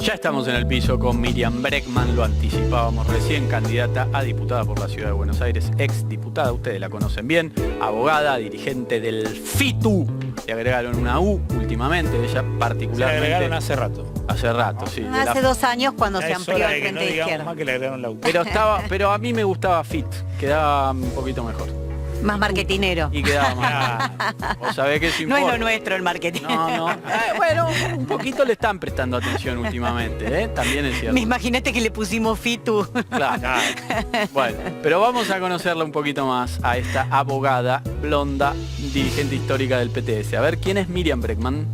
Ya estamos en el piso con Miriam Bregman, lo anticipábamos recién, candidata a diputada por la Ciudad de Buenos Aires, ex diputada, ustedes la conocen bien, abogada, dirigente del FITU, le agregaron una U últimamente, ella particularmente... Se le agregaron hace rato. Hace rato, sí. Hace 2 años cuando se amplió el Frente de Izquierda. Más que le agregaron la U. Pero a mí me gustaba FIT, quedaba un poquito mejor. Más marketinero. Y quedaba más. Vos sabés que es no es lo nuestro el marketing. No. Bueno, un poquito le están prestando atención últimamente, ¿eh? También es cierto. Me imaginaste que le pusimos FITU. Claro. Bueno, pero vamos a conocerla un poquito más a esta abogada blonda, dirigente histórica del PTS. A ver, ¿quién es Miriam Bregman?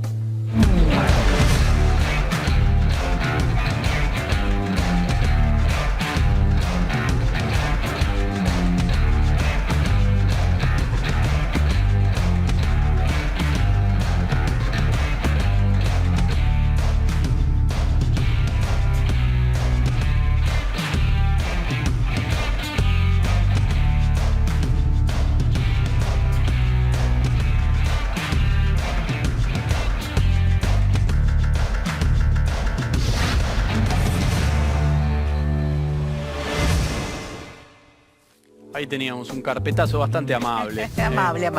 Ahí teníamos un carpetazo bastante amable. amable.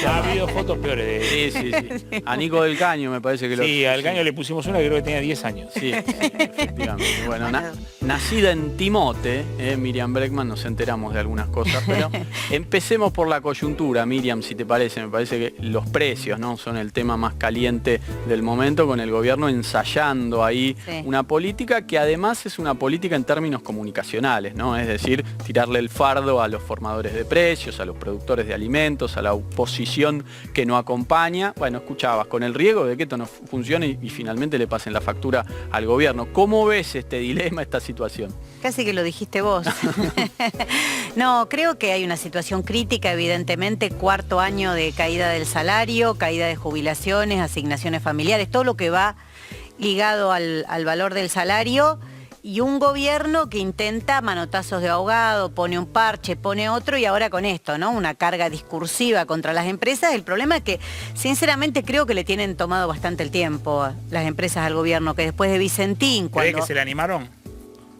Ha habido fotos peores de... Sí. A Nico del Caño me parece que lo... Sí, al Caño le pusimos una que creo que tenía 10 años. Sí, efectivamente. Bueno, nacida en Timote, Miriam Bregman, nos enteramos de algunas cosas, pero empecemos por la coyuntura, Miriam, si te parece. Me parece que los precios, ¿no?, son el tema más caliente del momento, con el gobierno ensayando ahí una política que además es una política en términos comunicacionales, ¿no? Es decir, tirarle el fardo a los formadores de precios, a los productores de alimentos, a la oposición que no acompaña. Bueno, escuchabas, con el riesgo de que esto no funcione y finalmente le pasen la factura al gobierno. ¿Cómo ves este dilema, esta situación? Casi que lo dijiste vos. No, creo que hay una situación crítica, evidentemente, 4º año de caída del salario, caída de jubilaciones, asignaciones familiares, todo lo que va ligado al valor del salario. Y un gobierno que intenta manotazos de ahogado, pone un parche, pone otro, y ahora con esto, ¿no? Una carga discursiva contra las empresas. El problema es que, sinceramente, creo que le tienen tomado bastante el tiempo las empresas al gobierno, que después de Vicentín... ¿Cree que se le animaron?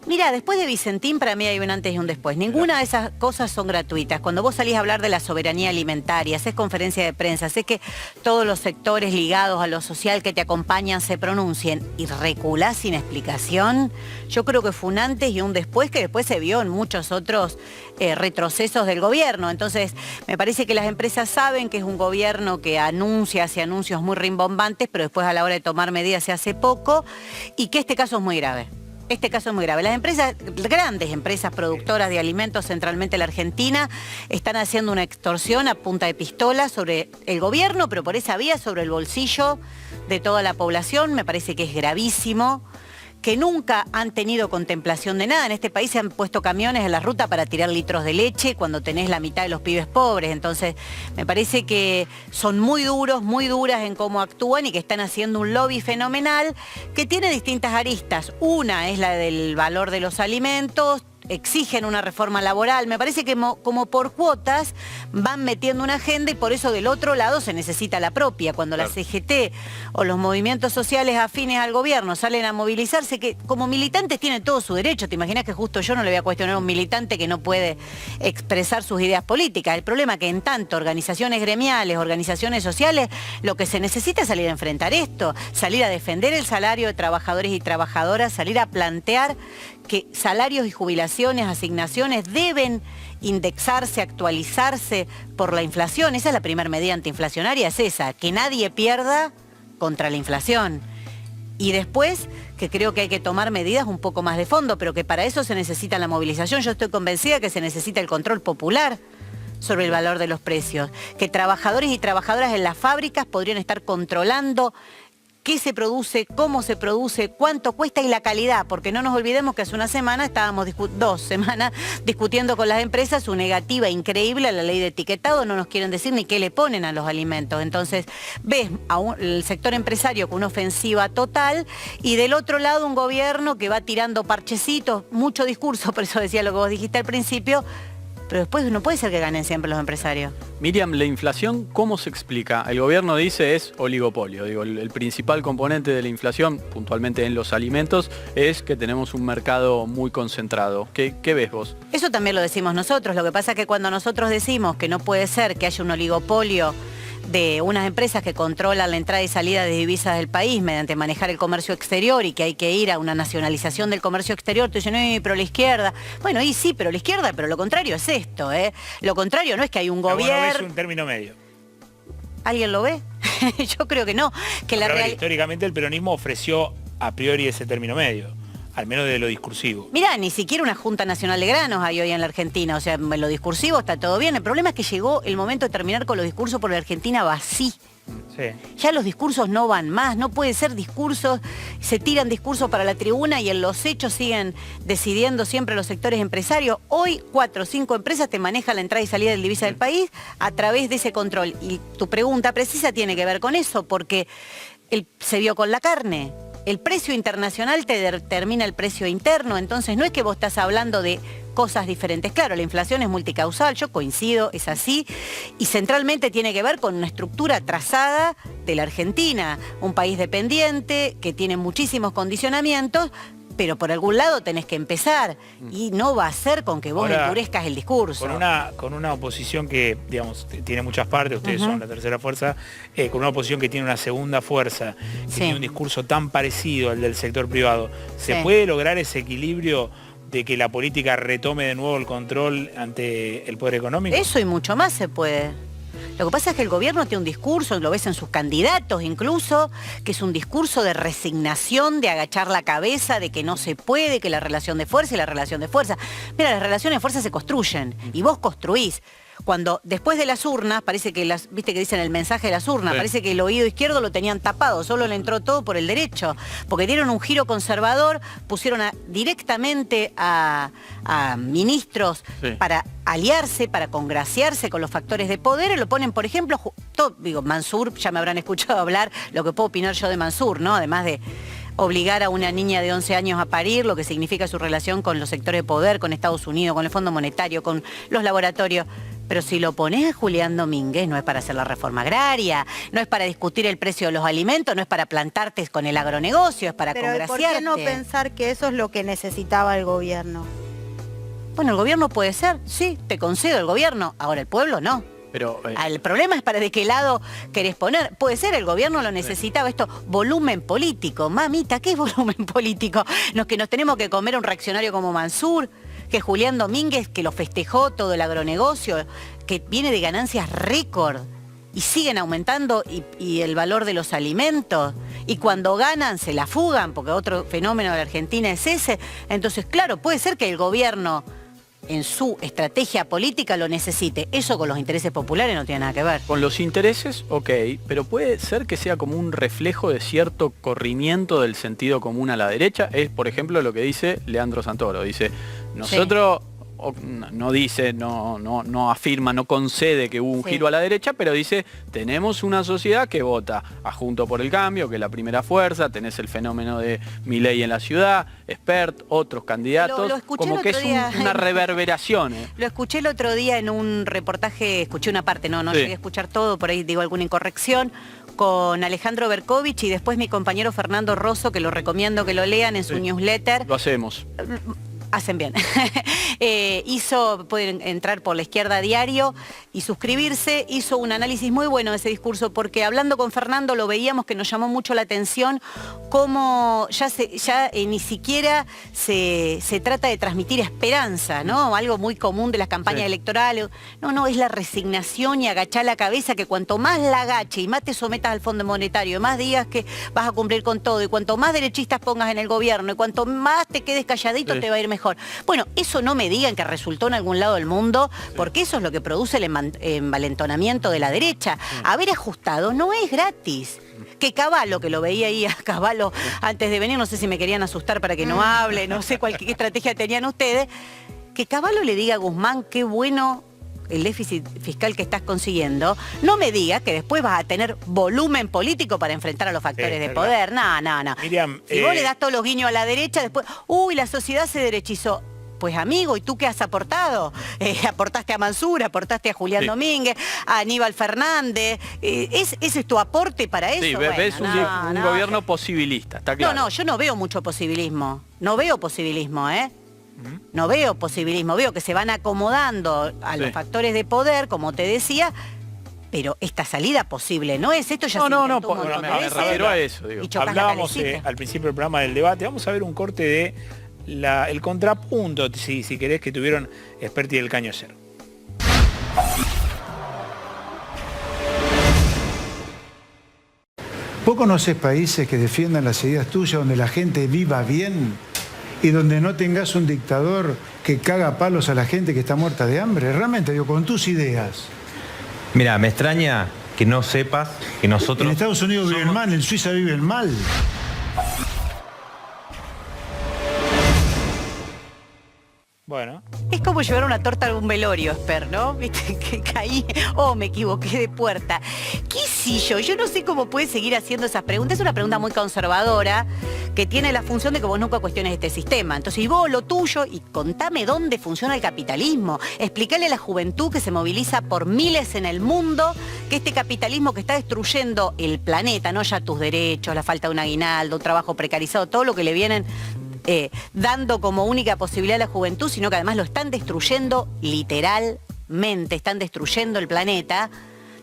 Mira, después de Vicentín para mí hay un antes y un después. Ninguna de esas cosas son gratuitas. Cuando vos salís a hablar de la soberanía alimentaria, haces conferencia de prensa, sé que todos los sectores ligados a lo social que te acompañan se pronuncien y reculás sin explicación, yo creo que fue un antes y un después que después se vio en muchos otros retrocesos del gobierno. Entonces, me parece que las empresas saben que es un gobierno que hace anuncios muy rimbombantes, pero después a la hora de tomar medidas se hace poco, y que este caso es muy grave. Este caso es muy grave. Las empresas, grandes empresas productoras de alimentos, centralmente la Argentina, están haciendo una extorsión a punta de pistola sobre el gobierno, pero por esa vía sobre el bolsillo de toda la población. Me parece que es gravísimo, que nunca han tenido contemplación de nada. En este país se han puesto camiones en la ruta para tirar litros de leche cuando tenés la mitad de los pibes pobres. Entonces, me parece que son muy duros, muy duras en cómo actúan y que están haciendo un lobby fenomenal que tiene distintas aristas. Una es la del valor de los alimentos, exigen una reforma laboral. Me parece que como por cuotas van metiendo una agenda, y por eso del otro lado se necesita la propia. Cuando la CGT o los movimientos sociales afines al gobierno salen a movilizarse, que como militantes tienen todo su derecho. ¿Te imaginas que justo yo no le voy a cuestionar a un militante que no puede expresar sus ideas políticas? El problema es que en tanto organizaciones gremiales, organizaciones sociales, lo que se necesita es salir a enfrentar esto, salir a defender el salario de trabajadores y trabajadoras, salir a plantear que salarios y jubilaciones, asignaciones deben indexarse, actualizarse por la inflación. Esa es la primera medida antiinflacionaria, es esa, que nadie pierda contra la inflación. Y después, que creo que hay que tomar medidas un poco más de fondo, pero que para eso se necesita la movilización. Yo estoy convencida que se necesita el control popular sobre el valor de los precios, que trabajadores y trabajadoras en las fábricas podrían estar controlando qué se produce, cómo se produce, cuánto cuesta y la calidad, porque no nos olvidemos que hace una semana estábamos, 2 semanas, discutiendo con las empresas su negativa increíble a la ley de etiquetado. No nos quieren decir ni qué le ponen a los alimentos. Entonces, ves el sector empresario con una ofensiva total, y del otro lado un gobierno que va tirando parchecitos, mucho discurso, por eso decía lo que vos dijiste al principio, pero después no puede ser que ganen siempre los empresarios. Miriam, la inflación, ¿cómo se explica? El gobierno dice es oligopolio. Digo, el principal componente de la inflación, puntualmente en los alimentos, es que tenemos un mercado muy concentrado. ¿Qué ves vos? Eso también lo decimos nosotros. Lo que pasa es que cuando nosotros decimos que no puede ser que haya un oligopolio de unas empresas que controlan la entrada y salida de divisas del país mediante manejar el comercio exterior y que hay que ir a una nacionalización del comercio exterior, tú dices, no, pero la izquierda. Bueno, y sí, pero la izquierda, pero lo contrario es esto, ¿eh? Lo contrario no es que hay un gobierno... Es un término medio. ¿Alguien lo ve? Yo creo que no. Que Pero históricamente el peronismo ofreció a priori ese término medio, al menos de lo discursivo. Mirá, ni siquiera una Junta Nacional de Granos hay hoy en la Argentina, o sea, en lo discursivo está todo bien. El problema es que llegó el momento de terminar con los discursos porque la Argentina va así. Sí. Ya los discursos no van más, no puede ser discursos, se tiran discursos para la tribuna y en los hechos siguen decidiendo siempre los sectores empresarios. Hoy 4 o 5 empresas te manejan la entrada y salida del divisa del país a través de ese control. Y tu pregunta precisa tiene que ver con eso, porque se vio con la carne. El precio internacional te determina el precio interno, entonces no es que vos estás hablando de cosas diferentes. Claro, la inflación es multicausal, yo coincido, es así, y centralmente tiene que ver con una estructura trazada de la Argentina, un país dependiente que tiene muchísimos condicionamientos, pero por algún lado tenés que empezar, y no va a ser con que vos Ahora, endurezcas el discurso. Con una oposición que, digamos, tiene muchas partes, ustedes son la tercera fuerza, con una oposición que tiene una segunda fuerza, que tiene un discurso tan parecido al del sector privado, ¿se puede lograr ese equilibrio de que la política retome de nuevo el control ante el poder económico? Eso y mucho más se puede. Lo que pasa es que el gobierno tiene un discurso, lo ves en sus candidatos incluso, que es un discurso de resignación, de agachar la cabeza, de que no se puede, que la relación de fuerza y la relación de fuerza. Mira, las relaciones de fuerza se construyen y vos construís. Cuando después de las urnas, parece que viste que dicen el mensaje de las urnas, parece que el oído izquierdo lo tenían tapado, solo le entró todo por el derecho, porque dieron un giro conservador, pusieron directamente a ministros para aliarse, para congraciarse con los factores de poder, y lo ponen, por ejemplo, Mansur, ya me habrán escuchado hablar lo que puedo opinar yo de Mansur, ¿no? Además de obligar a una niña de 11 años a parir, lo que significa su relación con los sectores de poder, con Estados Unidos, con el Fondo Monetario, con los laboratorios. Pero si lo pones a Julián Domínguez, no es para hacer la reforma agraria, no es para discutir el precio de los alimentos, no es para plantarte con el agronegocio, es para congraciarte. ¿Por qué no pensar que eso es lo que necesitaba el gobierno? Bueno, el gobierno puede ser, sí, te concedo el gobierno, ahora el pueblo no. Pero, el problema es para de qué lado querés poner. Puede ser, el gobierno lo necesitaba, esto, volumen político. Mamita, ¿qué es volumen político? Que nos tenemos que comer a un reaccionario como Mansur, que Julián Domínguez, que lo festejó todo el agronegocio, que viene de ganancias récord y siguen aumentando y el valor de los alimentos. Y cuando ganan se la fugan, porque otro fenómeno de la Argentina es ese. Entonces, claro, puede ser que el gobierno en su estrategia política lo necesite. Eso con los intereses populares no tiene nada que ver. Con los intereses, ok, pero puede ser que sea como un reflejo de cierto corrimiento del sentido común a la derecha. Es, por ejemplo, lo que dice Leandro Santoro. Dice, nosotros... No dice, no afirma, no concede que hubo un giro a la derecha, pero dice, tenemos una sociedad que vota a Junto por el Cambio, que es la primera fuerza, tenés el fenómeno de Milei en la ciudad, Espert, otros candidatos, lo como que es una reverberación. Lo escuché el otro día en un reportaje, escuché una parte, no llegué a escuchar todo, por ahí digo alguna incorrección, con Alejandro Berkovich y después mi compañero Fernando Rosso, que lo recomiendo que lo lean en su newsletter. Lo hacemos. Hacen bien. Pueden entrar por La Izquierda Diario y suscribirse. Hizo un análisis muy bueno de ese discurso, porque hablando con Fernando lo veíamos que nos llamó mucho la atención cómo ni siquiera se trata de transmitir esperanza, ¿no? Algo muy común de las campañas electorales. No, es la resignación y agachar la cabeza, que cuanto más la agache y más te sometas al Fondo Monetario, más digas que vas a cumplir con todo, y cuanto más derechistas pongas en el gobierno, y cuanto más te quedes calladito, te va a ir mejor. Bueno, eso no me digan que resultó en algún lado del mundo, porque eso es lo que produce el envalentonamiento de la derecha. Haber ajustado no es gratis. Que Cavallo, que lo veía ahí a Cavallo antes de venir, no sé si me querían asustar para que no hable, no sé qué estrategia tenían ustedes, que Cavallo le diga a Guzmán, qué bueno el déficit fiscal que estás consiguiendo, no me digas que después vas a tener volumen político para enfrentar a los factores de poder. No. Miriam, si vos le das todos los guiños a la derecha, después, la sociedad se derechizó. Pues amigo, ¿y tú qué has aportado? Aportaste a Mansur, aportaste a Julián Domínguez, a Aníbal Fernández. ¿Ese es tu aporte para eso? Sí, ves un gobierno posibilista, está claro. No, yo no veo mucho posibilismo. No veo posibilismo, ¿eh? No veo posibilismo. Veo que se van acomodando a los factores de poder, como te decía, pero esta salida posible no es. Esto ya se intentó un montón de veces. Me refiero a eso, digo. Hablábamos al principio del programa del debate. Vamos a ver un corte de el contrapunto, si querés, que tuvieron Spert y el Caño ayer. ¿Vos conocés países que defiendan las ideas tuyas, donde la gente viva bien y donde no tengas un dictador que caga palos a la gente que está muerta de hambre? Realmente, digo, con tus ideas. Mira, me extraña que no sepas que nosotros... En Estados Unidos viven mal, en Suiza viven mal. Bueno. Es como llevar una torta a algún velorio, Spert, ¿no? Viste que caí, me equivoqué de puerta. ¿Qué sé yo? No sé cómo puedes seguir haciendo esas preguntas. Es una pregunta muy conservadora que tiene la función de que vos nunca cuestiones este sistema. Entonces, y vos lo tuyo, y contame dónde funciona el capitalismo. Explícale a la juventud que se moviliza por miles en el mundo que este capitalismo que está destruyendo el planeta, no ya tus derechos, la falta de un aguinaldo, un trabajo precarizado, todo lo que le vienen dando como única posibilidad a la juventud, sino que además lo están destruyendo literalmente, están destruyendo el planeta.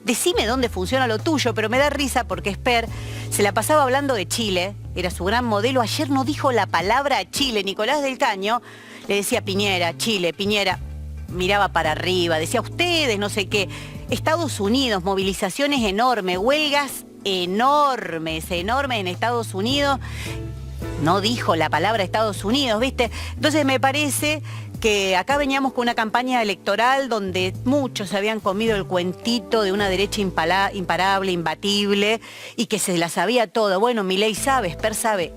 Decime dónde funciona lo tuyo, pero me da risa porque Spert se la pasaba hablando de Chile, era su gran modelo. Ayer no dijo la palabra Chile. Nicolás del Caño le decía Piñera, Chile, Piñera, miraba para arriba, decía ustedes, no sé qué. Estados Unidos, movilizaciones enormes, huelgas enormes en Estados Unidos. No dijo la palabra Estados Unidos, ¿viste? Entonces me parece que acá veníamos con una campaña electoral donde muchos se habían comido el cuentito de una derecha imparable, imbatible, y que se la sabía todo. Bueno, Milei sabe, Spert sabe,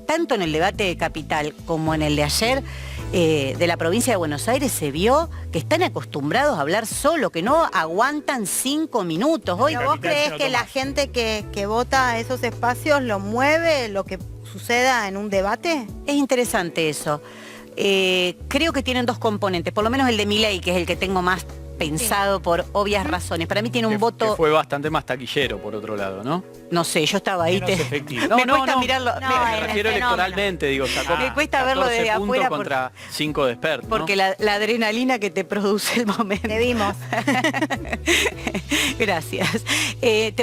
tanto en el debate de Capital como en el de ayer, de la provincia de Buenos Aires, se vio que están acostumbrados a hablar solo, que no aguantan 5 minutos. Hoy, ¿vos creés que la gente que vota a esos espacios lo mueve lo que suceda en un debate? Es interesante eso. Creo que tienen dos componentes, por lo menos el de Milei, que es el que tengo más pensado por obvias razones. Para mí tiene un voto... Que fue bastante más taquillero, por otro lado, ¿no? No sé, yo estaba ahí. Me cuesta mirarlo. Me refiero electoralmente, digo, sacó me cuesta verlo desde afuera contra 5 de Spert, ¿no? Porque la adrenalina que te produce el momento. Te vimos. Gracias.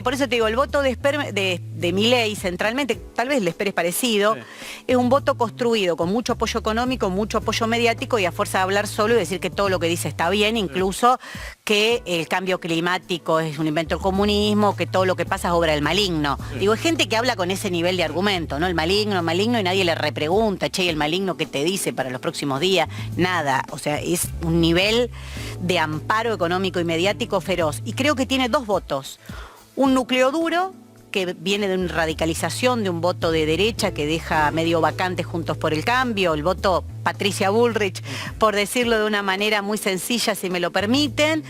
Por eso te digo, el voto de Milei centralmente, tal vez el Spert es parecido, es un voto construido con mucho apoyo económico, mucho apoyo mediático y a fuerza de hablar solo y decir que todo lo que dice está bien, incluso que el cambio climático es un invento del comunismo, que todo lo que pasa es obra del maligno. Digo, es gente que habla con ese nivel de argumento, ¿no? El maligno, y nadie le repregunta, che, ¿y el maligno qué te dice para los próximos días? Nada. O sea, es un nivel de amparo económico y mediático feroz. Y creo que tiene dos votos. Un núcleo duro, que viene de una radicalización, de un voto de derecha que deja medio vacante Juntos por el Cambio, el voto Patricia Bullrich, por decirlo de una manera muy sencilla, si me lo permiten,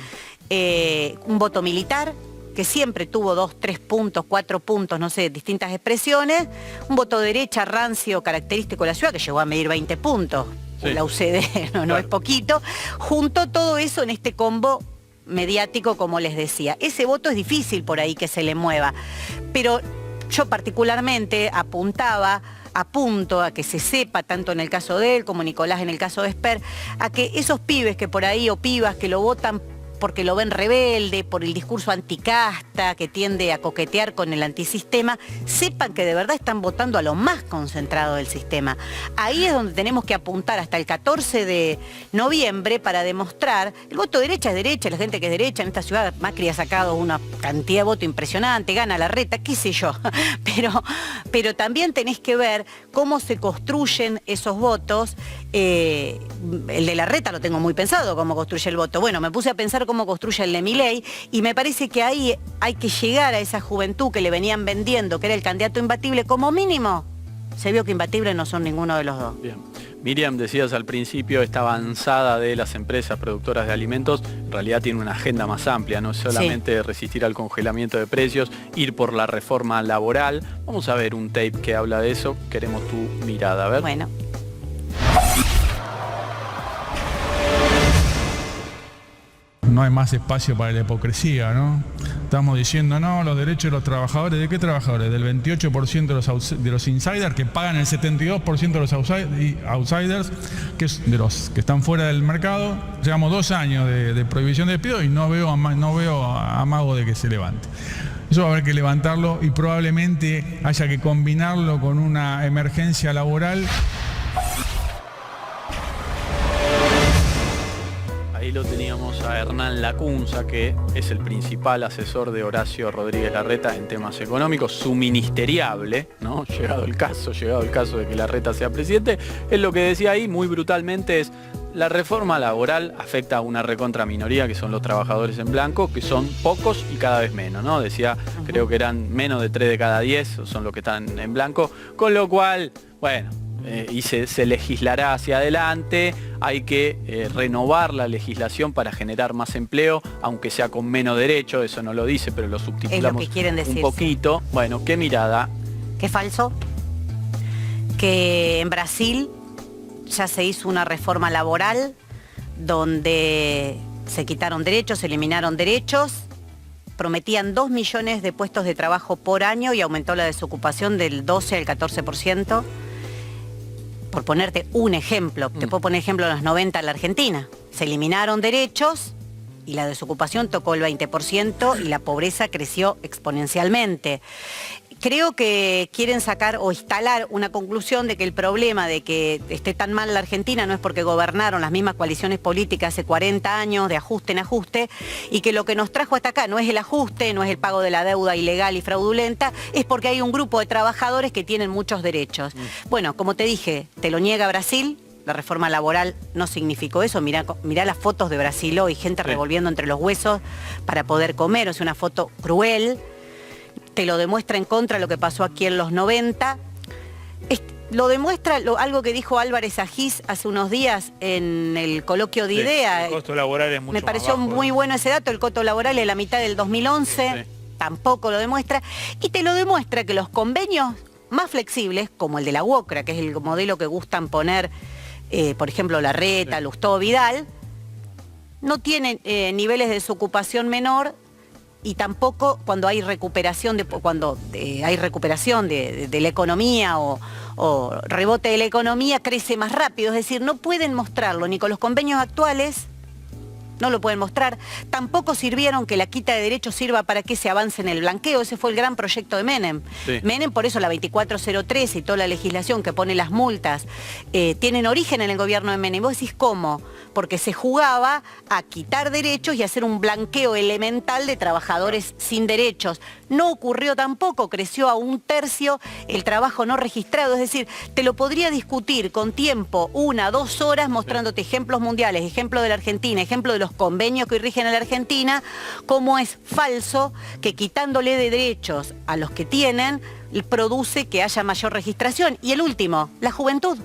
un voto militar, que siempre tuvo 2, 3 puntos, 4 puntos, no sé, distintas expresiones, un voto de derecha rancio característico de la ciudad, que llegó a medir 20 puntos, la UCD, no es poquito, junto todo eso en este combo mediático, como les decía. Ese voto es difícil por ahí que se le mueva, pero yo particularmente apunto a que se sepa, tanto en el caso de él como Nicolás en el caso de Spert, a que esos pibes que por ahí o pibas que lo votan porque lo ven rebelde, por el discurso anticasta que tiende a coquetear con el antisistema, sepan que de verdad están votando a lo más concentrado del sistema. Ahí es donde tenemos que apuntar hasta el 14 de noviembre para demostrar, el voto derecha es derecha, la gente que es derecha en esta ciudad, Macri ha sacado una cantidad de voto impresionante, gana la reta, qué sé yo, pero también tenés que ver cómo se construyen esos votos. El de la reta lo tengo muy pensado, cómo construye el voto. Bueno, me puse a pensar cómo construye el de Milei y me parece que ahí hay que llegar a esa juventud que le venían vendiendo, que era el candidato imbatible, como mínimo. Se vio que imbatibles no son ninguno de los dos. Bien. Miriam, decías al principio, esta avanzada de las empresas productoras de alimentos, en realidad tiene una agenda más amplia, no es solamente resistir al congelamiento de precios, ir por la reforma laboral. Vamos a ver un tape que habla de eso, queremos tu mirada, a ver. Bueno. no hay más espacio para la hipocresía, ¿no? Estamos diciendo, no, los derechos de los trabajadores, ¿de qué trabajadores? Del 28% de los insiders, que pagan el 72% de los outsiders, que es de los que están fuera del mercado. Llevamos 2 años de prohibición de despido y no veo amago de que se levante. Eso va a haber que levantarlo y probablemente haya que combinarlo con una emergencia laboral. Ahí lo teníamos a Hernán Lacunza, que es el principal asesor de Horacio Rodríguez Larreta en temas económicos, su ministeriable, ¿no? Llegado el caso de que Larreta sea presidente. Él lo que decía ahí muy brutalmente es: la reforma laboral afecta a una recontra minoría, que son los trabajadores en blanco, que son pocos y cada vez menos, ¿no? Decía, creo que eran menos de 3 de cada 10 son los que están en blanco, con lo cual, bueno, y se legislará hacia adelante. Hay que renovar la legislación para generar más empleo, aunque sea con menos derecho. Eso no lo dice, pero lo subtitulamos es lo que quieren decir, un poquito. Sí. Bueno, ¿qué mirada? ¿Qué falso? Que en Brasil ya se hizo una reforma laboral donde se quitaron derechos, se eliminaron derechos, prometían 2 millones de puestos de trabajo por año y aumentó la desocupación del 12 al 14%. Por ponerte un ejemplo, te puedo poner ejemplo en los 90 en la Argentina. Se eliminaron derechos y la desocupación tocó el 20% y la pobreza creció exponencialmente. Creo que quieren sacar o instalar una conclusión de que el problema de que esté tan mal la Argentina no es porque gobernaron las mismas coaliciones políticas hace 40 años de ajuste en ajuste, y que lo que nos trajo hasta acá no es el ajuste, no es el pago de la deuda ilegal y fraudulenta, es porque hay un grupo de trabajadores que tienen muchos derechos. Bueno, como te dije, te lo niega Brasil. La reforma laboral no significó eso. Mirá las fotos de Brasil hoy, gente revolviendo entre los huesos para poder comer. O sea, una foto cruel. Te lo demuestra en contra lo que pasó aquí en los 90. Lo demuestra algo que dijo Álvarez Agis hace unos días en el coloquio de IDEA. El costo laboral es mucho Me pareció más bajo, muy bueno ese dato. El costo laboral es la mitad del 2011. Tampoco lo demuestra. Y te lo demuestra que los convenios más flexibles, como el de la UOCRA, que es el modelo que gustan poner, por ejemplo, Larreta, Lustó, Vidal, no tienen niveles de desocupación menor. Y tampoco cuando hay recuperación de la economía o rebote de la economía, crece más rápido. Es decir, no pueden mostrarlo ni con los convenios actuales, no lo pueden mostrar. Tampoco sirvieron que la quita de derechos sirva para que se avance en el blanqueo. Ese fue el gran proyecto de Menem. Sí. Menem, por eso la 2403 y toda la legislación que pone las multas tienen origen en el gobierno de Menem. Vos decís, ¿cómo? Porque se jugaba a quitar derechos y hacer un blanqueo elemental de trabajadores sin derechos. No ocurrió tampoco, creció a 1/3 el trabajo no registrado. Es decir, te lo podría discutir con tiempo, 1, 2 horas, mostrándote ejemplos mundiales, ejemplo de la Argentina, ejemplo de los convenios que hoy rigen a la Argentina, cómo es falso que quitándole de derechos a los que tienen, produce que haya mayor registración. Y el último, la juventud.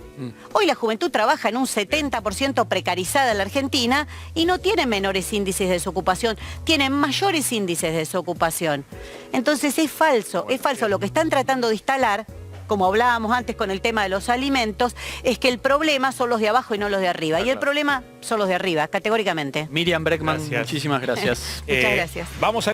Hoy la juventud trabaja en un 70% precarizada en la Argentina y no tiene menores índices de desocupación, tienen mayores índices de desocupación. Entonces es falso lo que están tratando de instalar, como hablábamos antes con el tema de los alimentos, es que el problema son los de abajo y no los de arriba. Y el problema son los de arriba, categóricamente. Miriam Bregman, muchísimas gracias. Muchas gracias. Vamos a